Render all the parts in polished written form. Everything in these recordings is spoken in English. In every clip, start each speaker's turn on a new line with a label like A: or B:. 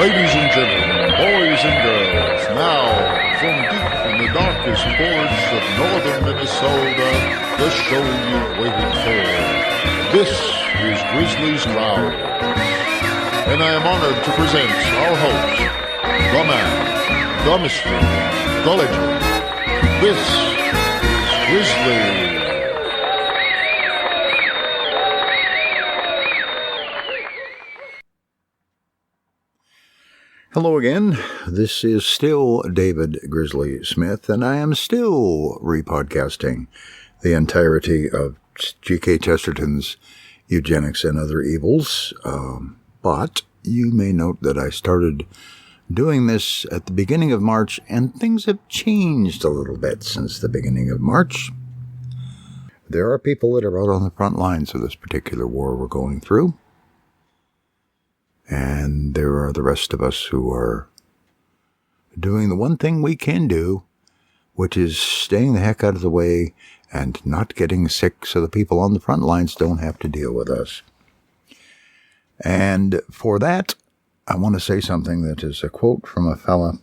A: Ladies and gentlemen, boys and girls, now, from deep in the darkest forests of northern Minnesota, the show you've waited for. This is Grizzly's Growl. And I am honored to present our host, the man, the mystery, the legend. This is Grizzly.
B: Hello again. This is still David Grizzly Smith, and I am still repodcasting the entirety of G.K. Chesterton's Eugenics and Other Evils. But you may note that I started doing this at the beginning of March, and things have changed a little bit since the beginning of March. There are people that are out on the front lines of this particular war we're going through. And there are the rest of us who are doing the one thing we can do, which is staying the heck out of the way and not getting sick so the people on the front lines don't have to deal with us. And for that, I want to say something that is a quote from a fella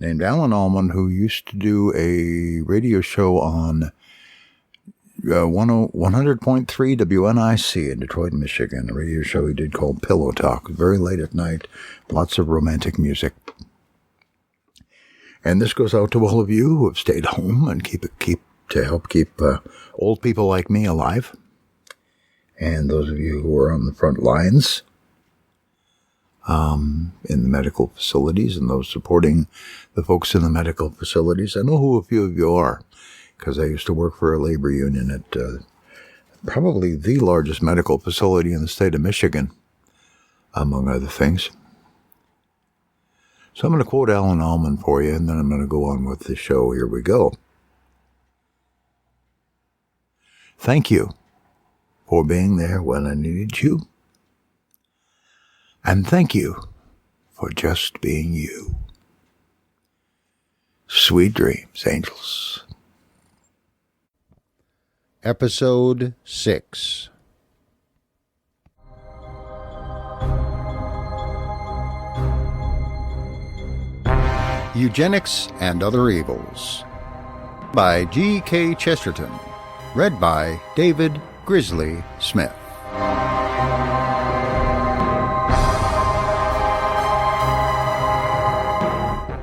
B: named Alan Allman, who used to do a radio show on 100.3 WNIC in Detroit, Michigan, a radio show he did called Pillow Talk, very late at night, lots of romantic music. And this goes out to all of you who have stayed home and help keep old people like me alive, and those of you who are on the front lines in the medical facilities and those supporting the folks in the medical facilities. I know who a few of you are, because I used to work for a labor union at probably the largest medical facility in the state of Michigan, among other things. So I'm going to quote Alan Allman for you, and then I'm going to go on with the show. Here we go. Thank you for being there when I needed you. And thank you for just being you. Sweet dreams, angels. Episode 6. Eugenics and Other Evils by G.K. Chesterton. Read by David Grizzly Smith.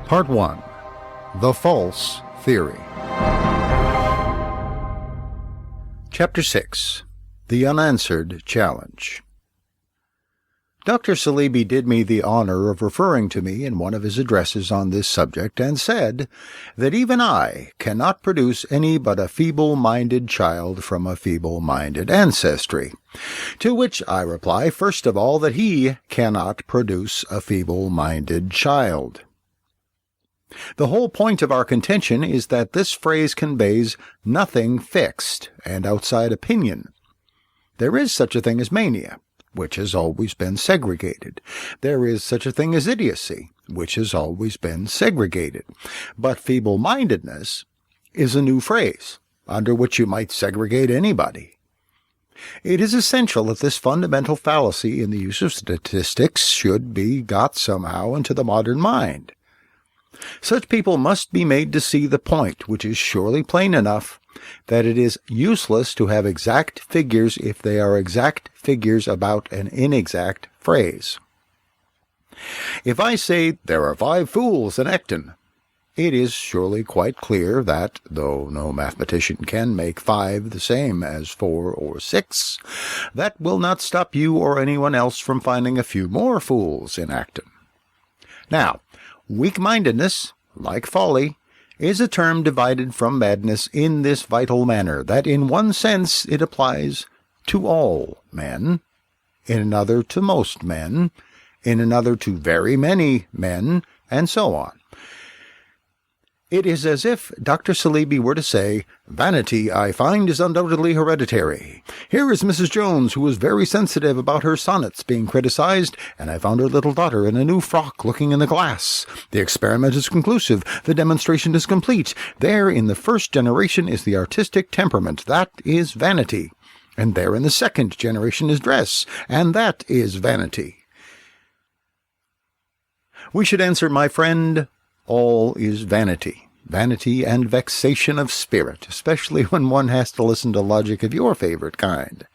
B: Part 1. The False Theory. Chapter 6. The Unanswered Challenge. Dr. Saleeby did me the honor of referring to me in one of his addresses on this subject, and said that even I cannot produce any but a feeble-minded child from a feeble-minded ancestry. To which I reply, first of all, that he cannot produce a feeble-minded child. The whole point of our contention is that this phrase conveys nothing fixed and outside opinion. There is such a thing as mania, which has always been segregated. There is such a thing as idiocy, which has always been segregated. But feeble-mindedness is a new phrase, under which you might segregate anybody. It is essential that this fundamental fallacy in the use of statistics should be got somehow into the modern mind. Such people must be made to see the point, which is surely plain enough, that it is useless to have exact figures if they are exact figures about an inexact phrase. If I say, there are 5 fools in Acton, it is surely quite clear that, though no mathematician can make 5 the same as 4 or 6, that will not stop you or anyone else from finding a few more fools in Acton. Now, weak-mindedness, like folly, is a term divided from madness in this vital manner, that in one sense it applies to all men, in another to most men, in another to very many men, and so on. It is as if Dr. Saleeby were to say, vanity, I find, is undoubtedly hereditary. Here is Mrs. Jones, who is very sensitive about her sonnets being criticized, and I found her little daughter in a new frock looking in the glass. The experiment is conclusive. The demonstration is complete. There in the first generation is the artistic temperament. That is vanity. And there in the second generation is dress. And that is vanity. We should answer, my friend, all is vanity. Vanity and vexation of spirit, especially when one has to listen to logic of your favorite kind.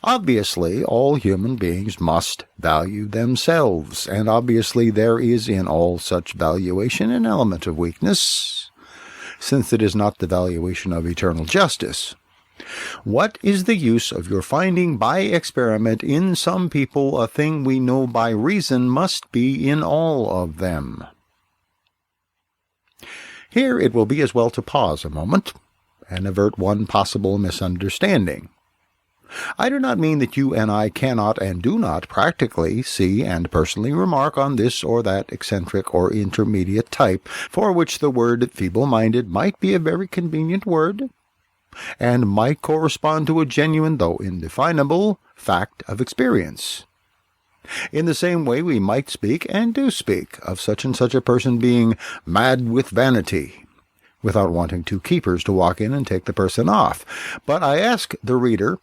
B: Obviously, all human beings must value themselves, and obviously there is in all such valuation an element of weakness, since it is not the valuation of eternal justice. What is the use of your finding by experiment in some people a thing we know by reason must be in all of them? Here it will be as well to pause a moment and avert one possible misunderstanding. I do not mean that you and I cannot and do not practically see and personally remark on this or that eccentric or intermediate type, for which the word feeble-minded might be a very convenient word, and might correspond to a genuine, though indefinable, fact of experience. In the same way we might speak, and do speak, of such and such a person being mad with vanity, without wanting two keepers to walk in and take the person off. But I ask the reader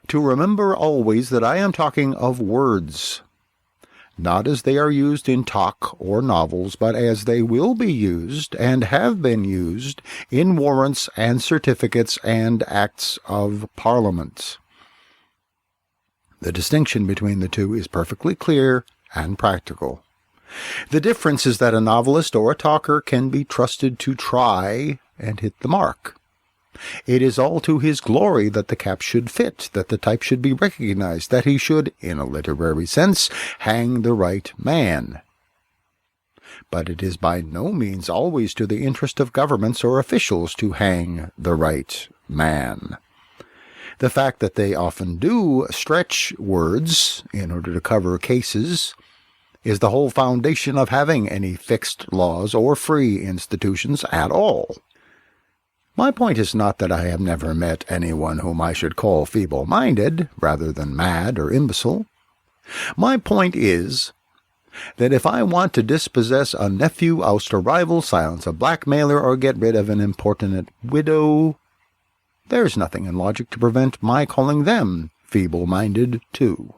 B: to remember always that I am talking of words, not as they are used in talk or novels, but as they will be used and have been used in warrants and certificates and acts of Parliament. The distinction between the two is perfectly clear and practical. The difference is that a novelist or a talker can be trusted to try and hit the mark. It is all to his glory that the cap should fit, that the type should be recognized, that he should, in a literary sense, hang the right man. But it is by no means always to the interest of governments or officials to hang the right man. The fact that they often do stretch words in order to cover cases is the whole foundation of having any fixed laws or free institutions at all. My point is not that I have never met anyone whom I should call feeble-minded, rather than mad or imbecile. My point is that if I want to dispossess a nephew, oust a rival, silence a blackmailer, or get rid of an importunate widow, there's nothing in logic to prevent my calling them feeble-minded too.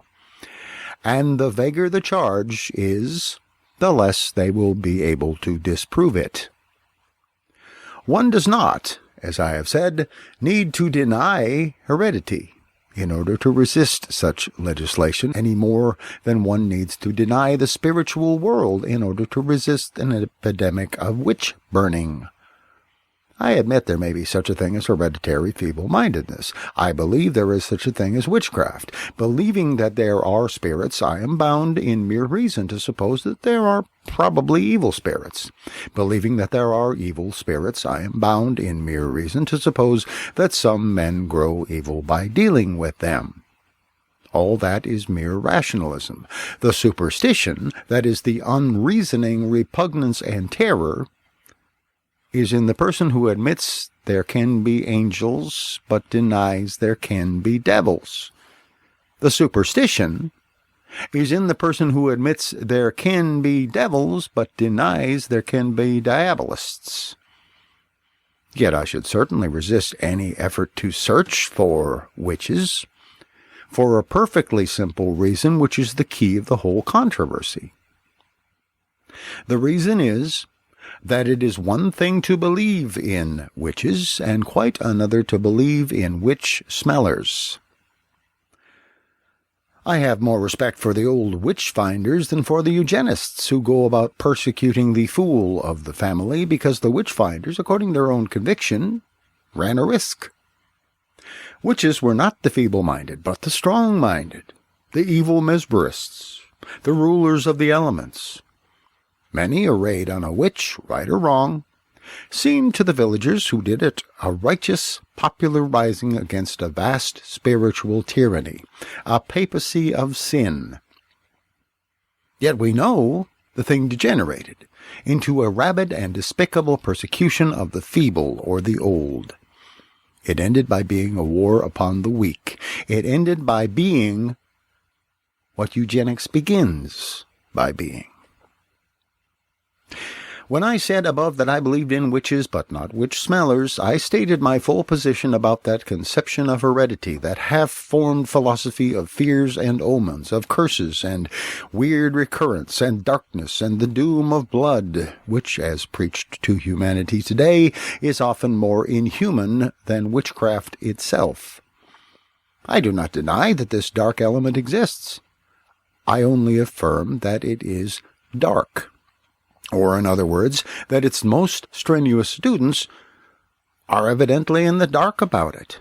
B: And the vaguer the charge is, the less they will be able to disprove it. One does not, as I have said, need to deny heredity in order to resist such legislation any more than one needs to deny the spiritual world in order to resist an epidemic of witch-burning. I admit there may be such a thing as hereditary feeble-mindedness. I believe there is such a thing as witchcraft. Believing that there are spirits, I am bound in mere reason to suppose that there are probably evil spirits. Believing that there are evil spirits, I am bound in mere reason to suppose that some men grow evil by dealing with them. All that is mere rationalism. The superstition, that is the unreasoning repugnance and terror, is in the person who admits there can be angels, but denies there can be devils. The superstition is in the person who admits there can be devils, but denies there can be diabolists. Yet I should certainly resist any effort to search for witches, for a perfectly simple reason, which is the key of the whole controversy. The reason is that it is one thing to believe in witches, and quite another to believe in witch-smellers. I have more respect for the old witch-finders than for the eugenists who go about persecuting the fool of the family, because the witch-finders, according to their own conviction, ran a risk. Witches were not the feeble-minded, but the strong-minded, the evil mesmerists, the rulers of the elements. Many a raid on a witch, right or wrong, seemed to the villagers who did it a righteous popular rising against a vast spiritual tyranny, a papacy of sin. Yet we know the thing degenerated into a rabid and despicable persecution of the feeble or the old. It ended by being a war upon the weak. It ended by being what eugenics begins by being. When I said above that I believed in witches but not witch-smellers, I stated my full position about that conception of heredity, that half-formed philosophy of fears and omens, of curses and weird recurrence and darkness and the doom of blood, which, as preached to humanity today, is often more inhuman than witchcraft itself. I do not deny that this dark element exists. I only affirm that it is dark. Or, in other words, that its most strenuous students are evidently in the dark about it.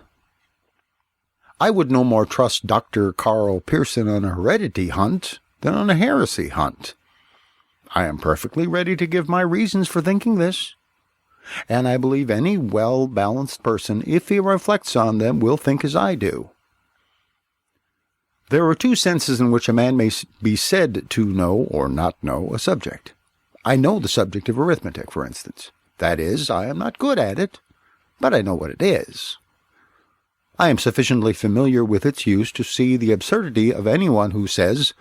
B: I would no more trust Dr. Carl Pearson on a heredity hunt than on a heresy hunt. I am perfectly ready to give my reasons for thinking this, and I believe any well-balanced person, if he reflects on them, will think as I do. There are two senses in which a man may be said to know or not know a subject. I know the subject of arithmetic, for instance. That is, I am not good at it, but I know what it is. I am sufficiently familiar with its use to see the absurdity of anyone who says,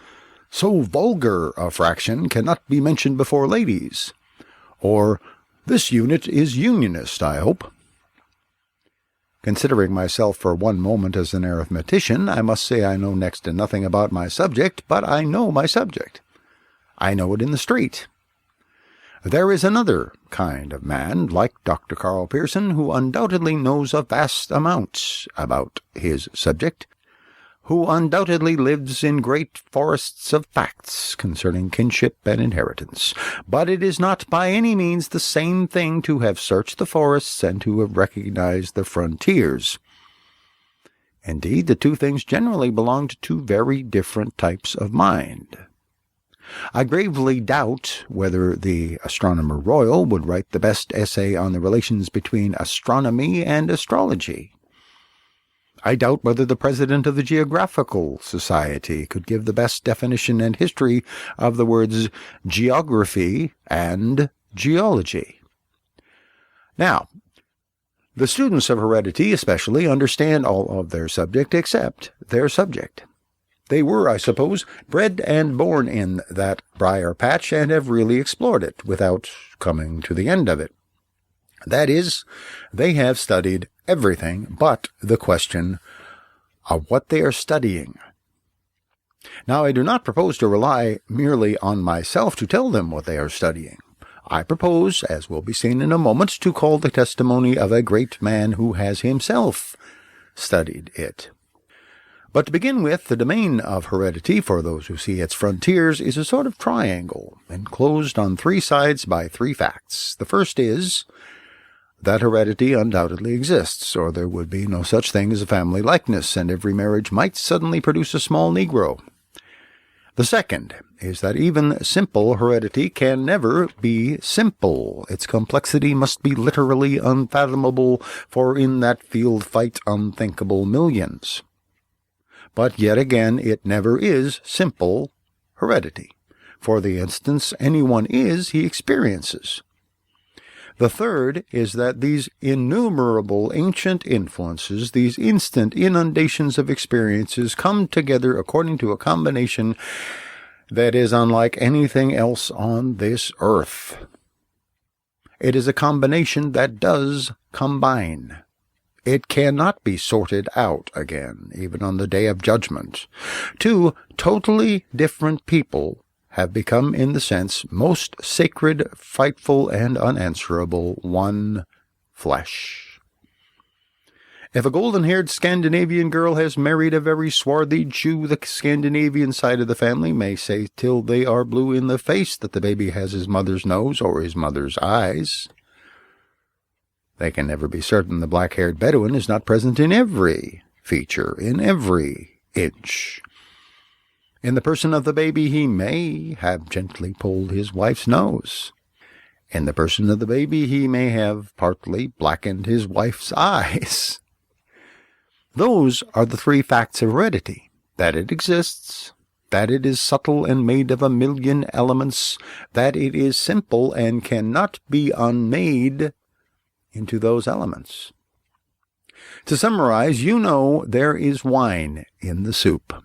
B: "So vulgar a fraction cannot be mentioned before ladies," or "This unit is unionist, I hope." Considering myself for one moment as an arithmetician, I must say I know next to nothing about my subject, but I know my subject. I know it in the street. There is another kind of man, like Dr. Carl Pearson, who undoubtedly knows a vast amount about his subject, who undoubtedly lives in great forests of facts concerning kinship and inheritance. But it is not by any means the same thing to have searched the forests and to have recognized the frontiers. Indeed, the two things generally belong to two very different types of mind. I gravely doubt whether the Astronomer Royal would write the best essay on the relations between astronomy and astrology. I doubt whether the President of the Geographical Society could give the best definition and history of the words geography and geology. Now, the students of heredity especially understand all of their subject except their subject. They were, I suppose, bred and born in that briar patch and have really explored it without coming to the end of it. That is, they have studied everything but the question of what they are studying. Now, I do not propose to rely merely on myself to tell them what they are studying. I propose, as will be seen in a moment, to call the testimony of a great man who has himself studied it. But to begin with, the domain of heredity, for those who see its frontiers, is a sort of triangle, enclosed on three sides by three facts. The first is that heredity undoubtedly exists, or there would be no such thing as a family likeness, and every marriage might suddenly produce a small Negro. The second is that even simple heredity can never be simple. Its complexity must be literally unfathomable, for in that field fight unthinkable millions. But yet again, it never is simple heredity. For the instance anyone is, he experiences. The third is that these innumerable ancient influences, these instant inundations of experiences, come together according to a combination that is unlike anything else on this earth. It is a combination that does combine. It cannot be sorted out again, even on the day of judgment. Two totally different people have become, in the sense most sacred, frightful, and unanswerable, one flesh. If a golden-haired Scandinavian girl has married a very swarthy Jew, the Scandinavian side of the family may say till they are blue in the face that the baby has his mother's nose or his mother's eyes. They can never be certain the black-haired Bedouin is not present in every feature, in every inch. In the person of the baby, he may have gently pulled his wife's nose. In the person of the baby, he may have partly blackened his wife's eyes. Those are the three facts of heredity: that it exists, that it is subtle and made of a million elements, that it is simple and cannot be unmade into those elements. To summarize, you know there is wine in the soup.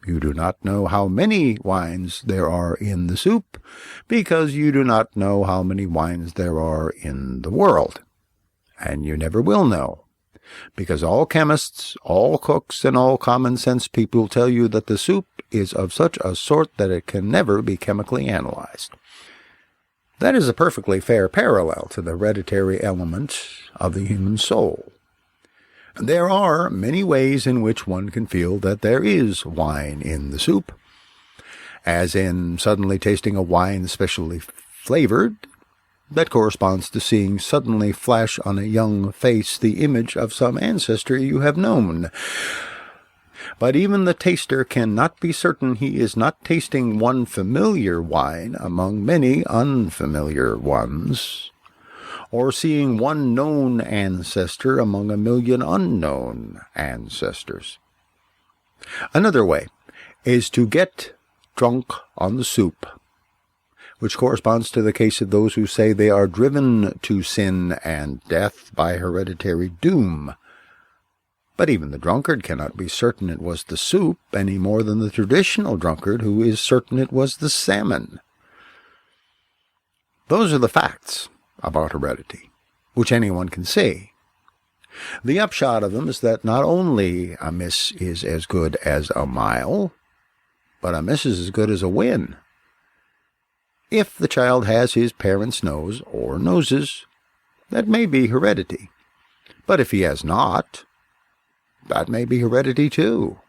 B: You do not know how many wines there are in the soup, because you do not know how many wines there are in the world. And you never will know, because all chemists, all cooks, and all common-sense people tell you that the soup is of such a sort that it can never be chemically analyzed. That is a perfectly fair parallel to the hereditary element of the human soul. There are many ways in which one can feel that there is wine in the soup, as in suddenly tasting a wine specially flavored, that corresponds to seeing suddenly flash on a young face the image of some ancestry you have known. But even the taster cannot be certain he is not tasting one familiar wine among many unfamiliar ones, or seeing one known ancestor among a million unknown ancestors. Another way is to get drunk on the soup, which corresponds to the case of those who say they are driven to sin and death by hereditary doom. But even the drunkard cannot be certain it was the soup any more than the traditional drunkard who is certain it was the salmon. Those are the facts about heredity, which anyone can see. The upshot of them is that not only a miss is as good as a mile, but a miss is as good as a win. If the child has his parents' nose or noses, that may be heredity. But if he has not, that may be heredity too.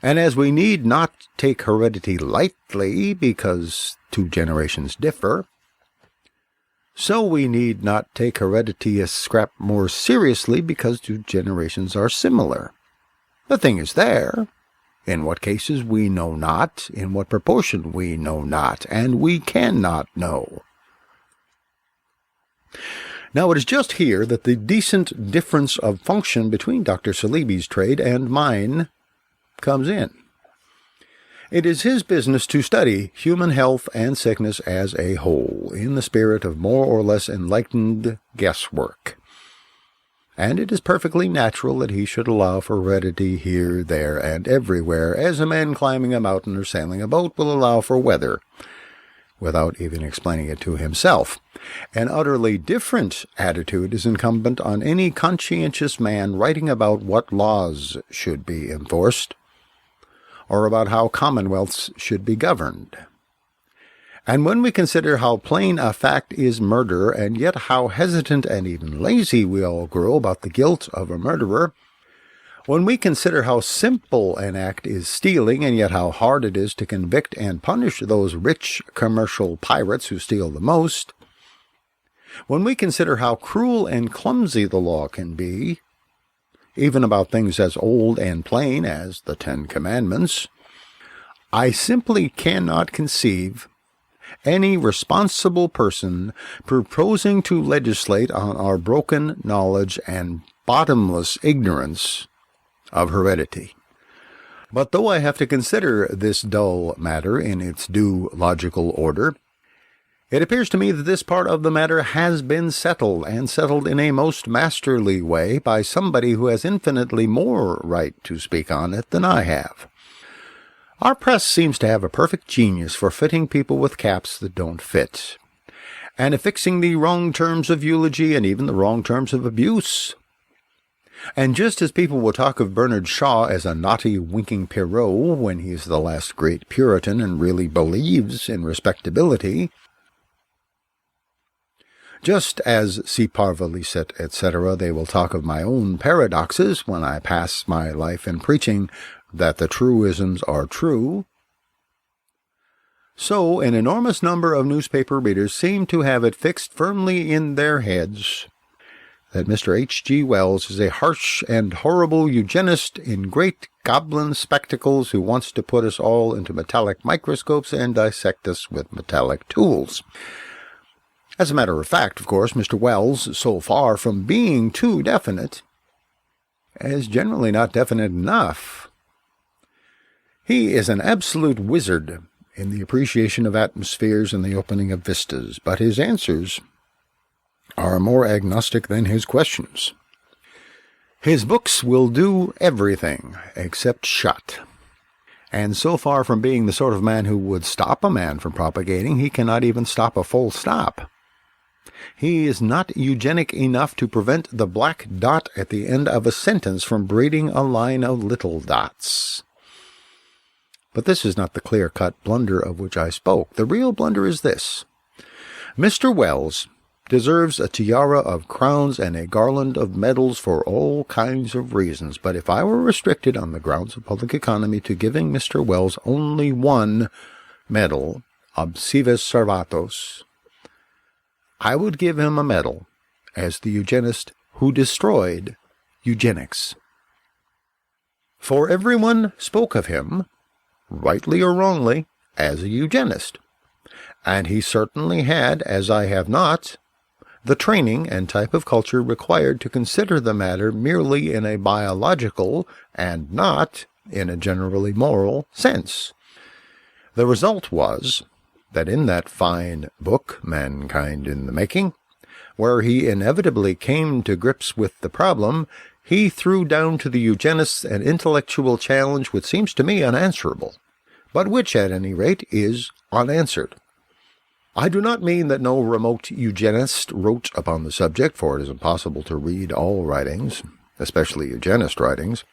B: And as we need not take heredity lightly because 2 generations differ, so we need not take heredity a scrap more seriously because 2 generations are similar. The thing is there. In what cases we know not, in what proportion we know not, and we cannot know. Now it is just here that the decent difference of function between Dr. Saleeby's trade and mine comes in. It is his business to study human health and sickness as a whole, in the spirit of more or less enlightened guesswork. And it is perfectly natural that he should allow for heredity here, there, and everywhere, as a man climbing a mountain or sailing a boat will allow for weather, without even explaining it to himself. An utterly different attitude is incumbent on any conscientious man writing about what laws should be enforced, or about how commonwealths should be governed. And when we consider how plain a fact is murder, and yet how hesitant and even lazy we all grow about the guilt of a murderer, when we consider how simple an act is stealing, and yet how hard it is to convict and punish those rich commercial pirates who steal the most, when we consider how cruel and clumsy the law can be, even about things as old and plain as the 10 Commandments, I simply cannot conceive any responsible person proposing to legislate on our broken knowledge and bottomless ignorance of heredity. But though I have to consider this dull matter in its due logical order, it appears to me that this part of the matter has been settled, and settled in a most masterly way by somebody who has infinitely more right to speak on it than I have. Our press seems to have a perfect genius for fitting people with caps that don't fit, and affixing the wrong terms of eulogy and even the wrong terms of abuse. And just as people will talk of Bernard Shaw as a naughty, winking Pierrot when he's the last great Puritan and really believes in respectability, just as si parva licet, etc., they will talk of my own paradoxes when I pass my life in preaching that the truisms are true, so an enormous number of newspaper readers seem to have it fixed firmly in their heads that Mr. H.G. Wells is a harsh and horrible eugenist in great goblin spectacles who wants to put us all into metallic microscopes and dissect us with metallic tools. As a matter of fact, of course, Mr. Wells, so far from being too definite, is generally not definite enough. He is an absolute wizard in the appreciation of atmospheres and the opening of vistas, but his answers are more agnostic than his questions. His books will do everything except shut. And so far from being the sort of man who would stop a man from propagating, he cannot even stop a full stop. He is not eugenic enough to prevent the black dot at the end of a sentence from breeding a line of little dots. But this is not the clear-cut blunder of which I spoke. The real blunder is this. Mr. Wells deserves a tiara of crowns and a garland of medals for all kinds of reasons, but if I were restricted on the grounds of public economy to giving Mr. Wells only one medal, obsivis servatos, I would give him a medal as the eugenist who destroyed eugenics. For everyone spoke of him, rightly or wrongly, as a eugenist, and he certainly had, as I have not, the training and type of culture required to consider the matter merely in a biological and not in a generally moral sense. The result was that in that fine book, Mankind in the Making, where he inevitably came to grips with the problem, he threw down to the eugenists an intellectual challenge which seems to me unanswerable, but which, at any rate, is unanswered. I do not mean that no remote eugenist wrote upon the subject, for it is impossible to read all writings, especially eugenist writings.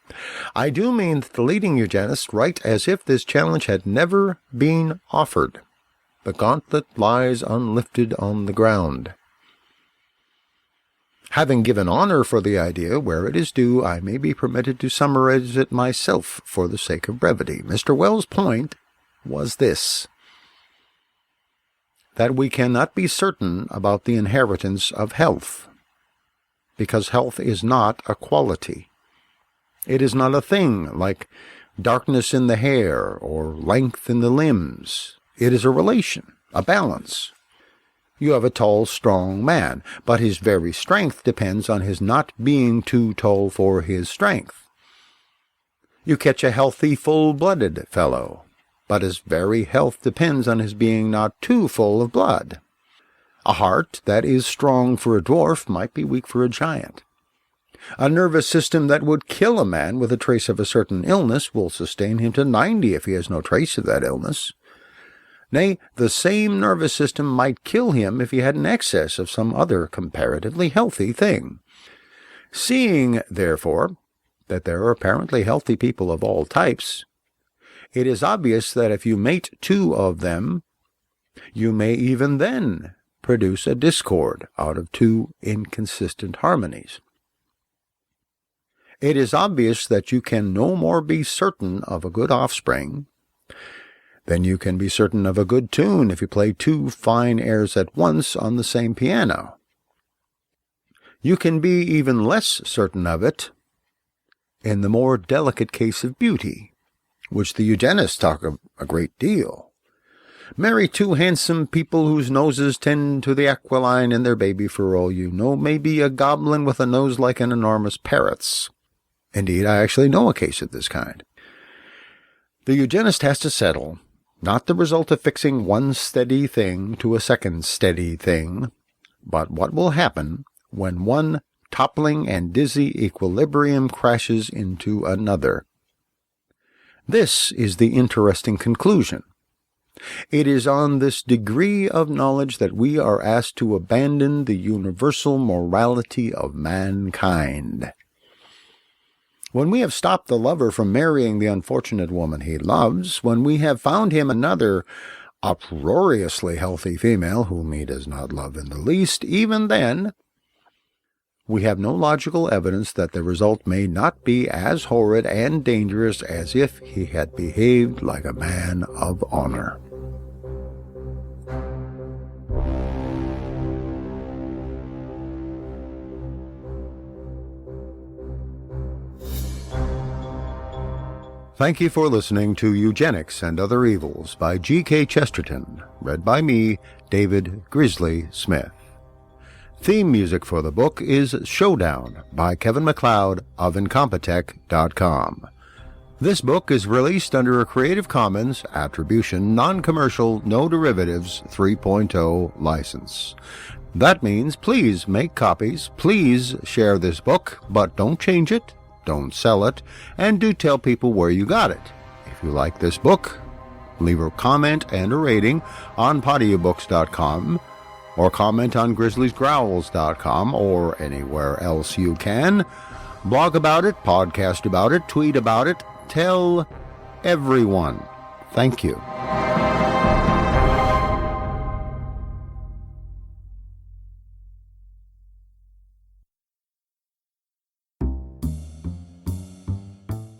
B: I do mean that the leading eugenists write as if this challenge had never been offered. The gauntlet lies unlifted on the ground. Having given honor for the idea where it is due, I may be permitted to summarize it myself for the sake of brevity. Mr. Wells' point was this: that we cannot be certain about the inheritance of health, because health is not a quality. It is not a thing like darkness in the hair or length in the limbs. It is a relation, a balance. You have a tall, strong man, but his very strength depends on his not being too tall for his strength. You catch a healthy, full-blooded fellow, but his very health depends on his being not too full of blood. A heart that is strong for a dwarf might be weak for a giant. A nervous system that would kill a man with a trace of a certain illness will sustain him to 90 if he has no trace of that illness. Nay, the same nervous system might kill him if he had an excess of some other comparatively healthy thing. Seeing, therefore, that there are apparently healthy people of all types, it is obvious that if you mate two of them, you may even then produce a discord out of two inconsistent harmonies. It is obvious that you can no more be certain of a good offspring than you can be certain of a good tune if you play two fine airs at once on the same piano. You can be even less certain of it in the more delicate case of beauty, which the eugenists talk of a great deal. Marry two handsome people whose noses tend to the aquiline in their baby, for all you know, may be a goblin with a nose like an enormous parrot's. Indeed, I actually know a case of this kind. The eugenist has to settle not the result of fixing one steady thing to a second steady thing, but what will happen when one toppling and dizzy equilibrium crashes into another. This is the interesting conclusion. It is on this degree of knowledge that we are asked to abandon the universal morality of mankind. When we have stopped the lover from marrying the unfortunate woman he loves, when we have found him another uproariously healthy female whom he does not love in the least, even then, we have no logical evidence that the result may not be as horrid and dangerous as if he had behaved like a man of honor. Thank you for listening to Eugenics and Other Evils by G.K. Chesterton, read by me, David Grizzly Smith. Theme music for the book is Showdown by Kevin MacLeod of Incompetech.com. This book is released under a Creative Commons Attribution, Non-Commercial, No Derivatives 3.0 license. That means please make copies, please share this book, but don't change it, don't sell it, and do tell people where you got it. If If you like this book, leave a comment and a rating on podiobooks.com, or comment on grizzliesgrowls.com, or anywhere else you can. Blog about it, podcast about it, tweet about it. Tell everyone. Thank you.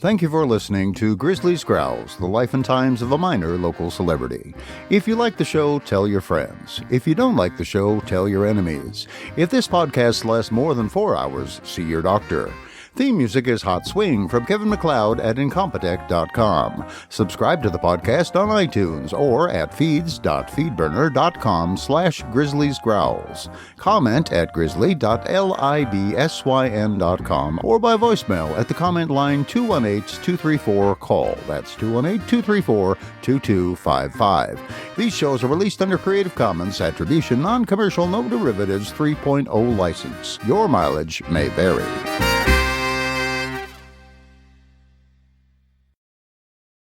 B: Thank you for listening to Grizzlies Growls, the life and times of a minor local celebrity. If you like the show, tell your friends. If you don't like the show, tell your enemies. If this podcast lasts more than 4 hours, see your doctor. Theme music is Hot Swing from Kevin MacLeod at Incompetech.com. Subscribe to the podcast on iTunes or at feeds.feedburner.com/grizzliesgrowls. Comment at grizzly.libsyn.com or by voicemail at the comment line 218-234-CALL. That's 218-234-2255. These shows are released under Creative Commons Attribution, Non-Commercial, No Derivatives 3.0 license. Your mileage may vary.